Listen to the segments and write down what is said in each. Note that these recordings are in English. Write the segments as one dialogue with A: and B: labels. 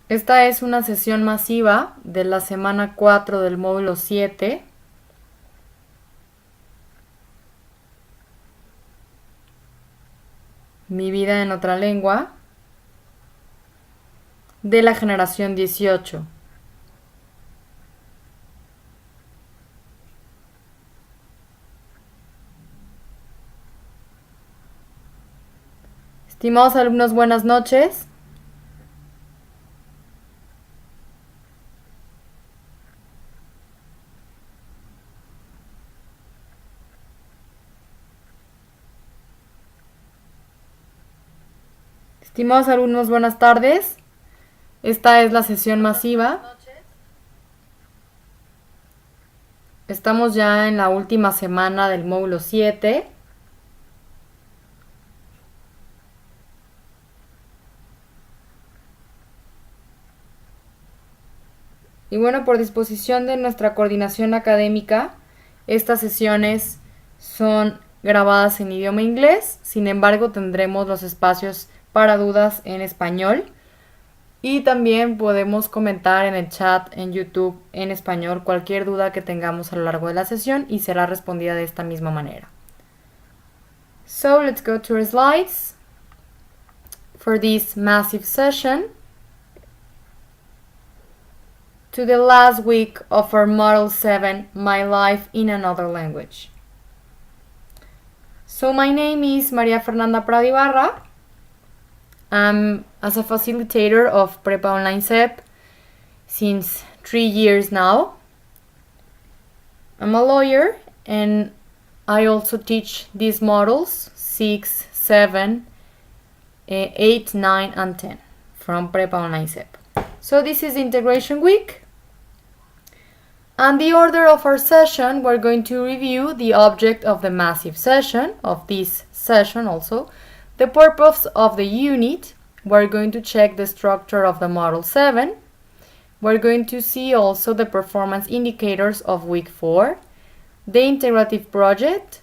A: Esta es una sesión masiva de la semana 4 del módulo 7. Mi vida en otra lengua, de la generación 18. Estimados alumnos, buenas noches. Estimados alumnos, buenas tardes. Esta es la sesión masiva. Estamos ya en la última semana del módulo 7. Y bueno, por disposición de nuestra coordinación académica, estas sesiones son grabadas en idioma inglés. Sin embargo, tendremos los espacios para dudas en español. Y también podemos comentar en el chat en YouTube en español cualquier duda que tengamos a lo largo de la sesión y será respondida de esta misma manera. So let's go to our slides for this massive session. To the last week of our Model 7, My Life in Another Language. So my name is María Fernanda Prado Ibarra. I'm as a facilitator of Prepa Online CEP since 3 years now. I'm a lawyer and I also teach these models 6, 7, 8, 9 and 10 from Prepa Online CEP. So this is Integration Week. And the order of our session, we're going to review the object of the massive session, of this session also, the purpose of the unit, we're going to check the structure of the Model 7, we're going to see also the performance indicators of week 4, the integrative project,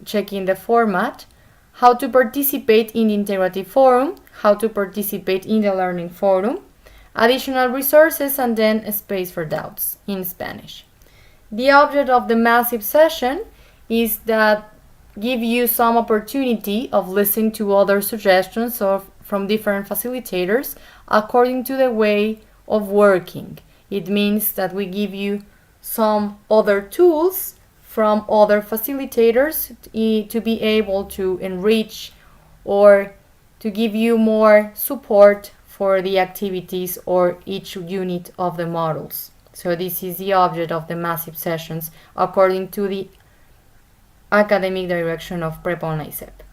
A: checking the format, how to participate in the integrative forum, how to participate in the learning forum, additional resources, and then a space for doubts in Spanish. The object of the massive session is that give you some opportunity of listening to other suggestions from different facilitators according to the way of working. It means that we give you some other tools from other facilitators to be able to enrich or to give you more support for the activities or each unit of the models. So this is the object of the massive sessions according to the academic direction of Prepa Online CEP.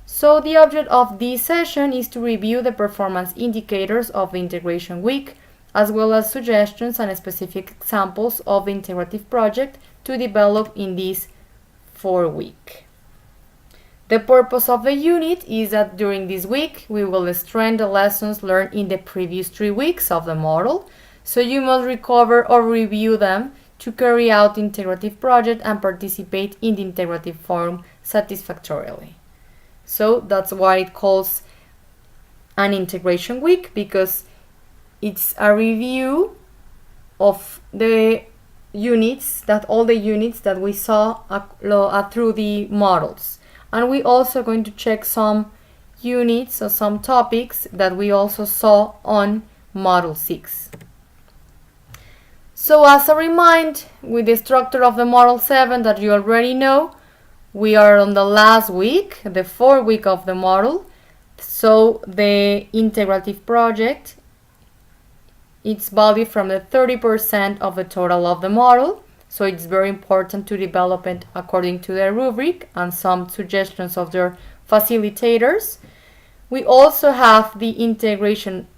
A: So the object of this session is to review the performance indicators of the integration week, as well as suggestions and specific examples of the integrative project to develop in this 4 week. The purpose of the unit is that during this week we will strengthen the lessons learned in the previous 3 weeks of the model, so you must recover or review them to carry out the integrative project and participate in the integrative forum satisfactorily. So that's why it calls an integration week, because it's a review of the units, all the units that we saw through the models. And we also going to check some units or some topics that we also saw on Model 6. So as a reminder, with the structure of the Model 7 that you already know, we are on the last week, the 4th week of the model. So the integrative project, it's valued from the 30% of the total of the model. So it's very important to develop it according to their rubric and some suggestions of their facilitators. We also have the integration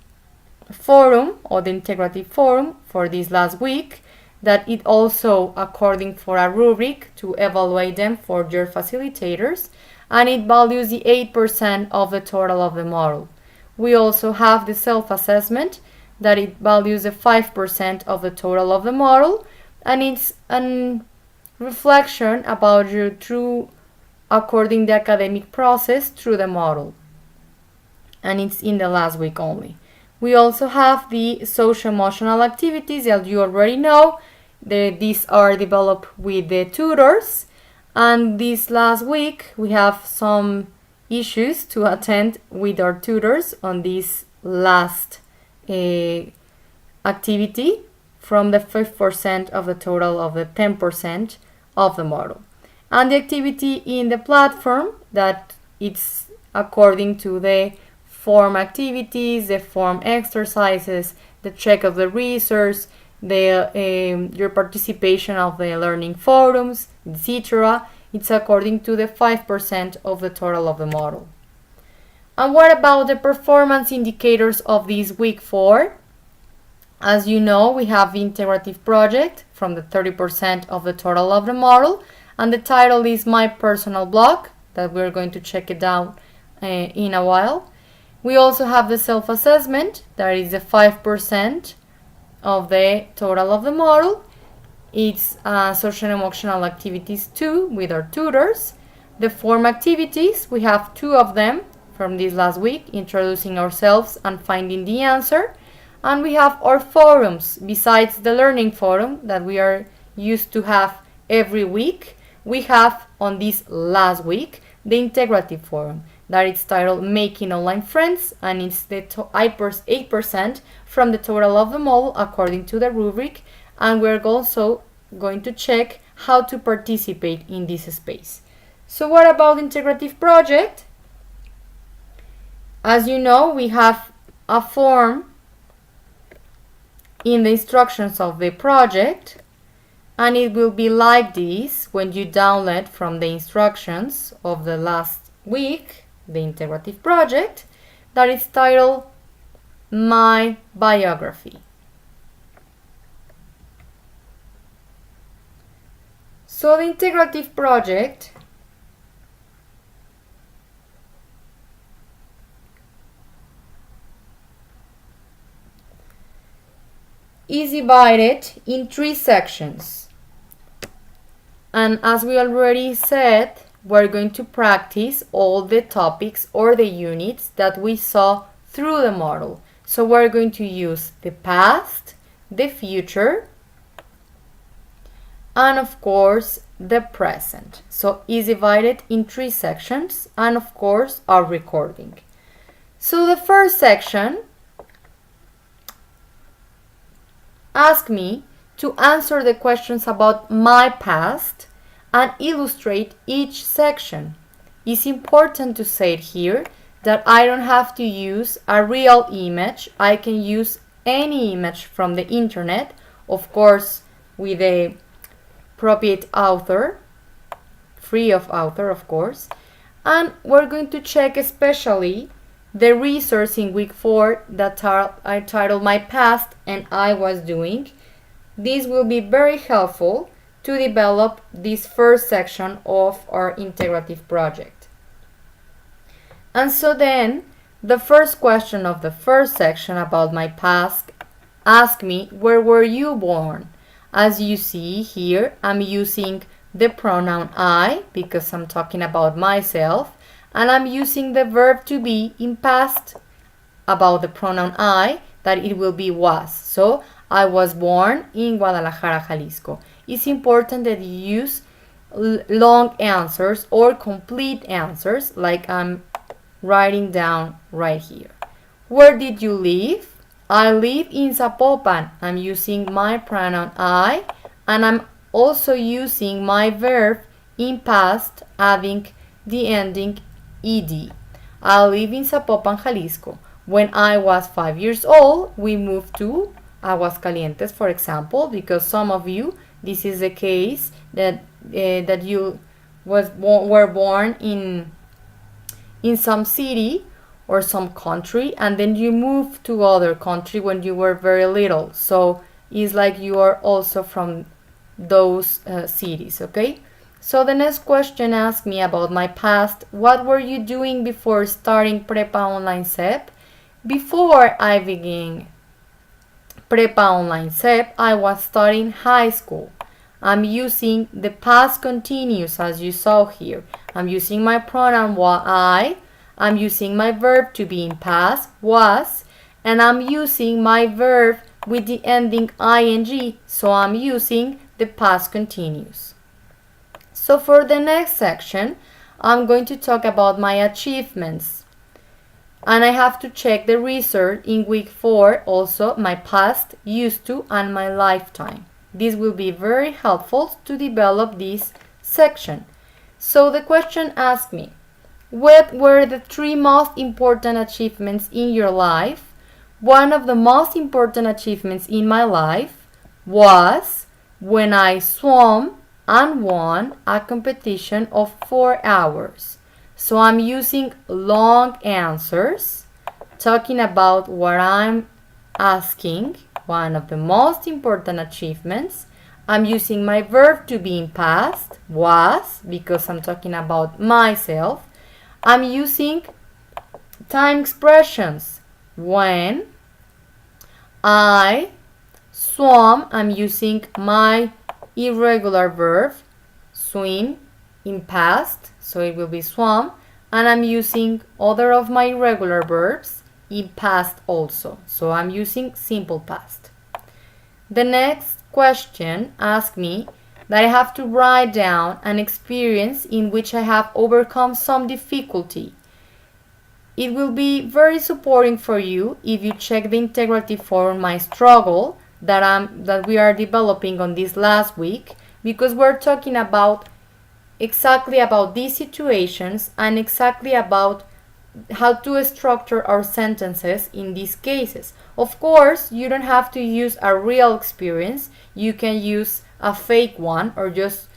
A: forum or the integrative forum for this last week, that it also according for a rubric to evaluate them for their facilitators, and it values the 8% of the total of the model. We also have the self-assessment that it values the 5% of the total of the model, and it's a reflection about you through according the academic process through the model, and it's in the last week only. We also have the social-emotional activities that you already know. These are developed with the tutors. And this last week, we have some issues to attend with our tutors on this last activity from the 5% of the total of the 10% of the model. And the activity in the platform, that it's according to the form activities, the form exercises, the check of the research, your participation of the learning forums, etc. It's according to the 5% of the total of the model. And what about the performance indicators of this week 4? As you know, we have the integrative project from the 30% of the total of the model, and the title is My Personal Blog, that we're going to check it out in a while. We also have the self-assessment, that is the 5% of the total of the model. It's social and emotional activities 2 with our tutors. The form activities, we have 2 of them from this last week, introducing ourselves and finding the answer. And we have our forums. Besides the learning forum that we are used to have every week, we have on this last week the integrative forum, that is titled Making Online Friends, and it's the 8% from the total of the model according to the rubric. And we're also going to check how to participate in this space. So what about integrative project? As you know, we have a form in the instructions of the project, and it will be like this when you download from the instructions of the last week the integrative project, that is titled My Biography. So the integrative project is divided in 3 sections. And as we already said, we're going to practice all the topics or the units that we saw through the model. So we're going to use the past, the future, and of course the present. So it's divided in 3 sections, and of course our recording. So the first section asks me to answer the questions about my past and illustrate each section. It's important to say it here that I don't have to use a real image. I can use any image from the internet, of course with a appropriate author, free of author of course. And we're going to check especially the resource in week 4 that I titled My Past and I Was Doing. This will be very helpful to develop this first section of our integrative project. And so then, the first question of the first section about my past asks me, where were you born? As you see here, I'm using the pronoun I because I'm talking about myself, and I'm using the verb to be in past about the pronoun I, that it will be was. So, I was born in Guadalajara, Jalisco. It's important that you use long answers or complete answers like I'm writing down right here. Where did you live? I live in Zapopan. I'm using my pronoun I, and I'm also using my verb in past adding the ending ed. I live in Zapopan, Jalisco. When I was 5 years old, we moved to Aguascalientes, for example, because some of you, this is the case that you were born in some city or some country, and then you moved to other country when you were very little. So it's like you are also from those cities, okay? So the next question asks me about my past. What were you doing before starting Prepa Online CEP? Before I began Prepa Online CEP, I was studying high school. I'm using the past continuous as you saw here. I'm using my pronoun I. I'm using my verb to be in past, was, and I'm using my verb with the ending ing, so I'm using the past continuous. So for the next section, I'm going to talk about my achievements. And I have to check the research in week 4, also my past, used to, and my lifetime. This will be very helpful to develop this section. So the question asked me, what were the 3 most important achievements in your life? One of the most important achievements in my life was when I swam and won a competition of 4 hours. So I'm using long answers, talking about what I'm asking, one of the most important achievements. I'm using my verb to be in past, was, because I'm talking about myself. I'm using time expressions. When I swam, I'm using my irregular verb, swim, in past, so it will be swam, and I'm using other of my irregular verbs in past also, so I'm using simple past. The next question asked me that I have to write down an experience in which I have overcome some difficulty. It will be very supporting for you if you check the integrative form My Struggle that we are developing on this last week, because we're talking about exactly about these situations and exactly about how to structure our sentences in these cases. Of course, you don't have to use a real experience. You can use a fake one or just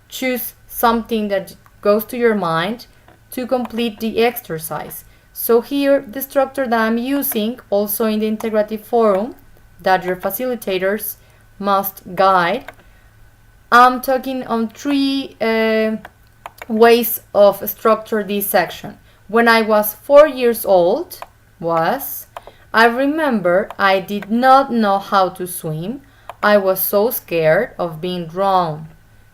A: choose something that goes to your mind to complete the exercise. So here, the structure that I'm using, also in the integrative forum, that your facilitators must guide, I'm talking on 3 ways of structure this section. When I was 4 years old, I remember I did not know how to swim. I was so scared of being drowned.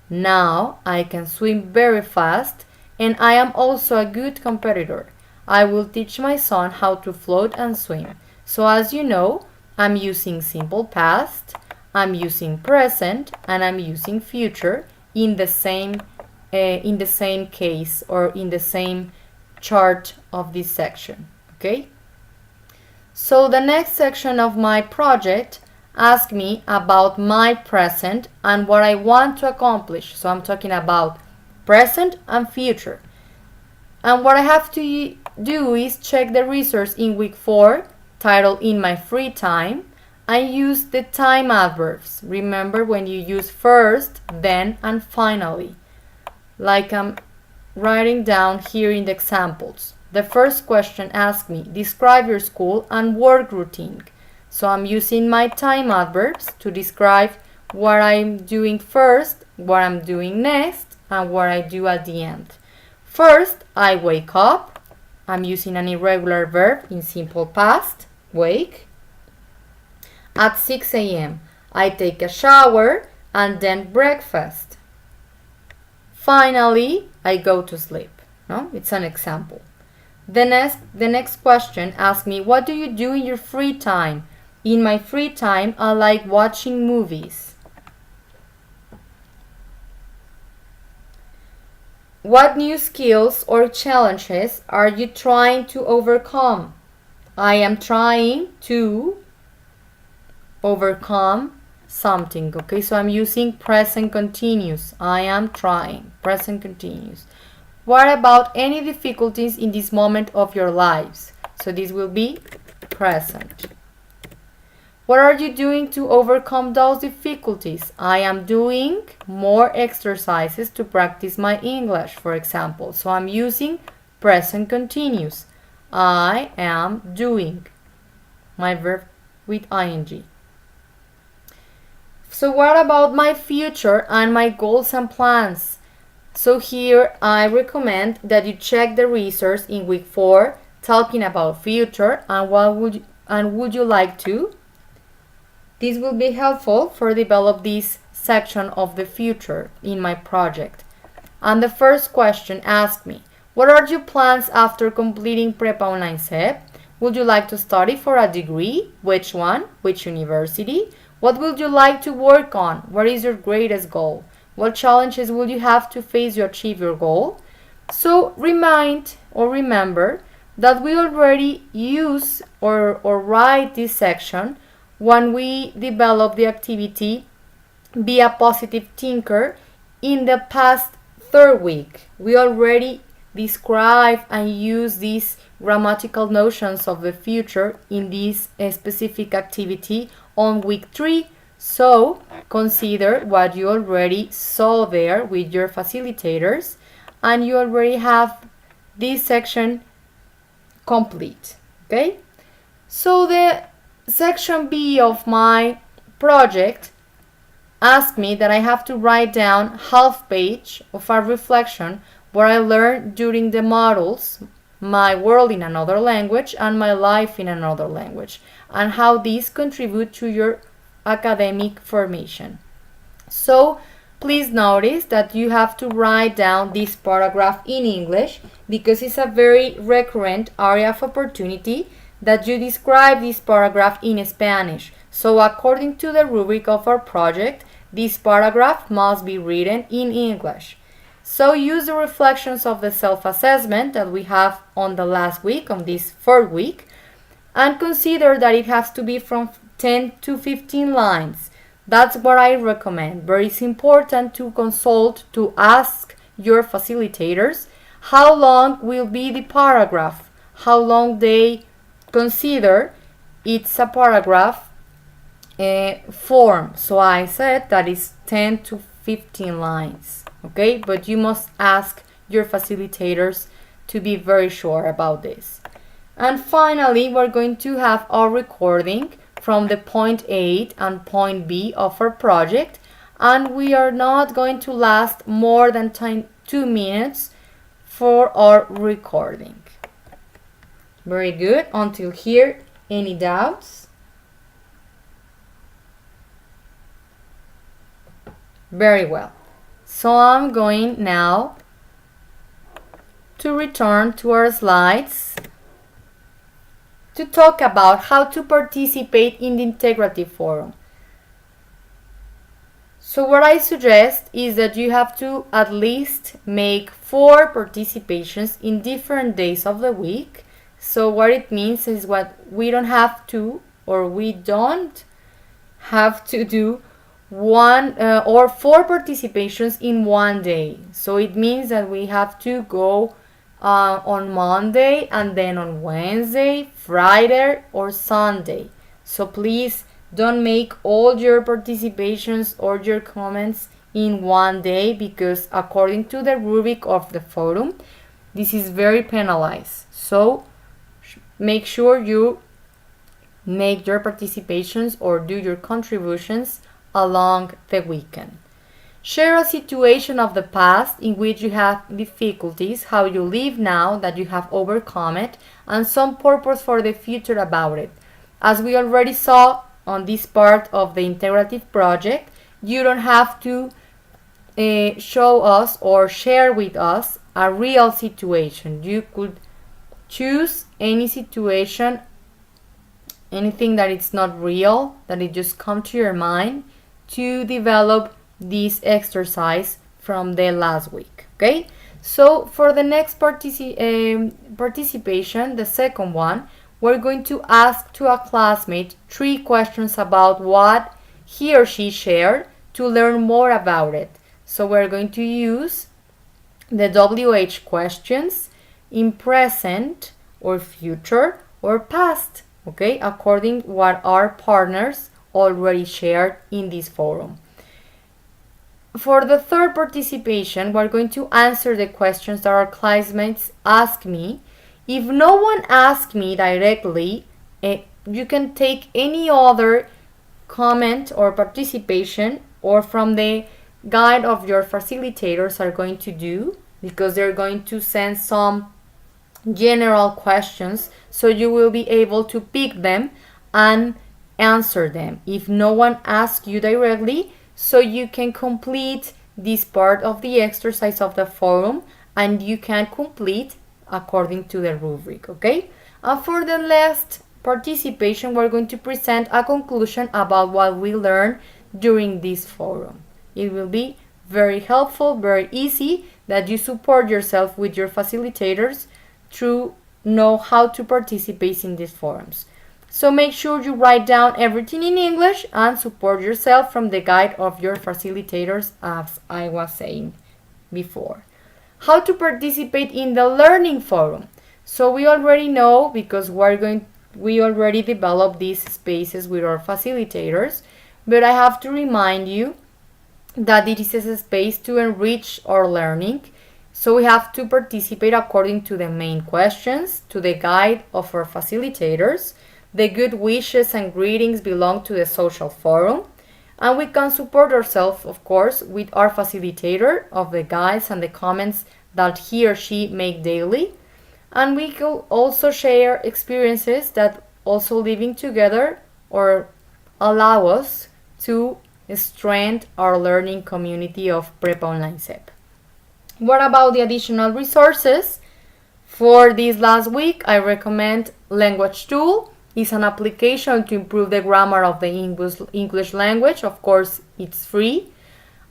A: Now I can swim very fast, and I am also a good competitor. I will teach my son how to float and swim. So as you know, I'm using simple past, I'm using present, and I'm using future in the same case or in the same chart of this section. Okay? So the next section of my project asked me about my present and what I want to accomplish. So I'm talking about present and future. And what I have to do is check the resource in week 4, titled In My Free Time. I use the time adverbs. Remember when you use first, then, and finally. Like I'm writing down here in the examples. The first question asked me, describe your school and work routine. So I'm using my time adverbs to describe what I'm doing first, what I'm doing next, and what I do at the end. First, I wake up. I'm using an irregular verb in simple past, wake. At 6 a.m. I take a shower and then breakfast. Finally, I go to sleep. No? It's an example. The next question asks me, what do you do in your free time? In my free time, I like watching movies. What new skills or challenges are you trying to overcome? I am trying to overcome something. Okay, so I'm using present continuous. I am trying. Present continuous. What about any difficulties in this moment of your lives? So this will be present. What are you doing to overcome those difficulties? I am doing more exercises to practice my English, for example. So I'm using present continuous. I am doing. My verb with ing. So what about my future and my goals and plans? So here I recommend that you check the resource in week 4 talking about future and would you like to? This will be helpful for develop this section of the future in my project. And the first question asked me, what are your plans after completing Prepa Online SEP? Would you like to study for a degree? Which one? Which university? What would you like to work on? What is your greatest goal? What challenges will you have to face to achieve your goal? So remind or remember that we already use or write this section when we develop the activity Be a Positive Thinker in the past third week. We already describe and use these grammatical notions of the future in this specific activity on week 3. So consider what you already saw there with your facilitators, and you already have this section complete. Okay, so the section B of my project asked me that I have to write down half page of a reflection what I learned during the modules, my world in another language and my life in another language, and how these contribute to your academic formation. So please notice that you have to write down this paragraph in English because it's a very recurrent area of opportunity that you describe this paragraph in Spanish. So according to the rubric of our project, this paragraph must be written in English. So use the reflections of the self-assessment that we have on the last week, on this third week, and consider that it has to be from 10 to 15 lines. That's what I recommend. But it's important to consult, to ask your facilitators how long will be the paragraph, how long they consider it's a paragraph form. So I said that is 10 to 15 lines. Okay, but you must ask your facilitators to be very sure about this. And finally, we're going to have our recording from the point A and point B of our project, and we are not going to last more than 2 minutes for our recording. Very good. Until here, any doubts? Very well. So I'm going now to return to our slides to talk about how to participate in the integrative forum. So what I suggest is that you have to at least make 4 participations in different days of the week. So what it means is we don't have to do 1 or 4 participations in one day. So it means that we have to go on Monday and then on Wednesday, Friday or Sunday. So please don't make all your participations or your comments in one day, because according to the rubric of the forum, this is very penalized. So make sure you make your participations or do your contributions along the weekend. Share a situation of the past in which you have difficulties, how you live now that you have overcome it, and some purpose for the future about it. As we already saw on this part of the integrative project, you don't have to show us or share with us a real situation. You could choose any situation, anything that is not real, that it just come to your mind, to develop this exercise from the last week. Okay, so for the next participation, the second one, we're going to ask to a classmate 3 questions about what he or she shared to learn more about it. So we're going to use the WH questions in present or future or past, okay, according what our partners already shared in this forum. For the third participation, we're going to answer the questions that our classmates ask me. If no one asks me directly, you can take any other comment or participation or from the guide of your facilitators are going to do, because they're going to send some general questions, so you will be able to pick them and answer them if no one asks you directly, so you can complete this part of the exercise of the forum and you can complete according to the rubric, okay? And for the last participation, we're going to present a conclusion about what we learned during this forum. It will be very helpful, very easy, that you support yourself with your facilitators to know how to participate in these forums. So make sure you write down everything in English and support yourself from the guide of your facilitators, as I was saying before. How to participate in the learning forum. So we already know, because we already developed these spaces with our facilitators, but I have to remind you that it is a space to enrich our learning. So we have to participate according to the main questions, to the guide of our facilitators. The good wishes and greetings belong to the social forum. And we can support ourselves, of course, with our facilitator of the guides and the comments that he or she make daily. And we can also share experiences that also living together or allow us to strengthen our learning community of Prepa Online SEP. What about the additional resources? For this last week, I recommend Language Tool. It's an application to improve the grammar of the English language. Of course, it's free.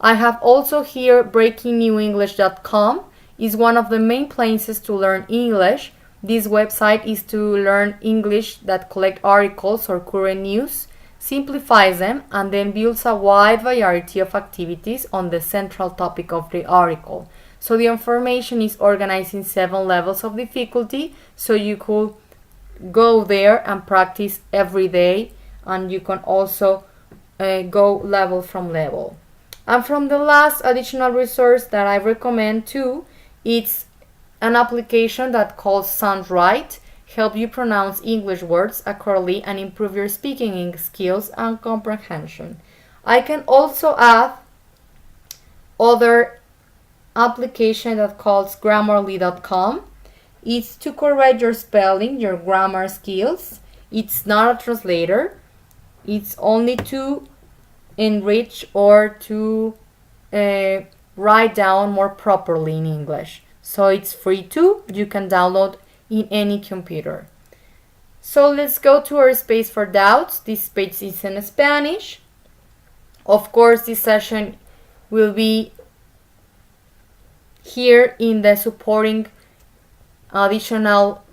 A: I have also here breakingnewenglish.com. It's one of the main places to learn English. This website is to learn English that collect articles or current news, simplifies them, and then builds a wide variety of activities on the central topic of the article. So the information is organized in 7 levels of difficulty, so you could go there and practice every day, and you can also go level from level. And from the last additional resource that I recommend too, it's an application that calls Sound Right, help you pronounce English words accurately and improve your speaking skills and comprehension. I can also add other application that calls Grammarly.com. It's to correct your spelling, your grammar skills. It's not a translator. It's only to enrich or to write down more properly in English. So it's free too. You can download in any computer. So let's go to our space for doubts. This page is in Spanish. Of course, this session will be here in the supporting additional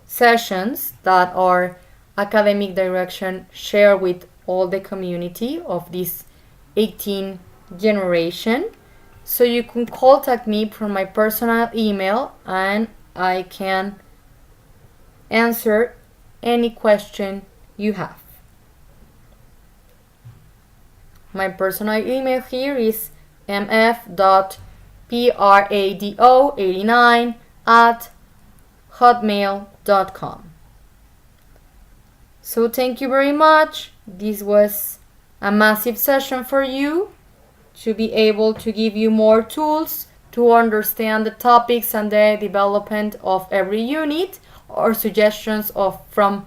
A: sessions that our academic direction share with all the community of this 18 generation. So you can contact me from my personal email and I can answer any question you have. My personal email here is mf.prado89@hotmail.com. So thank you very much. This was a massive session for you to be able to give you more tools to understand the topics and the development of every unit, or suggestions from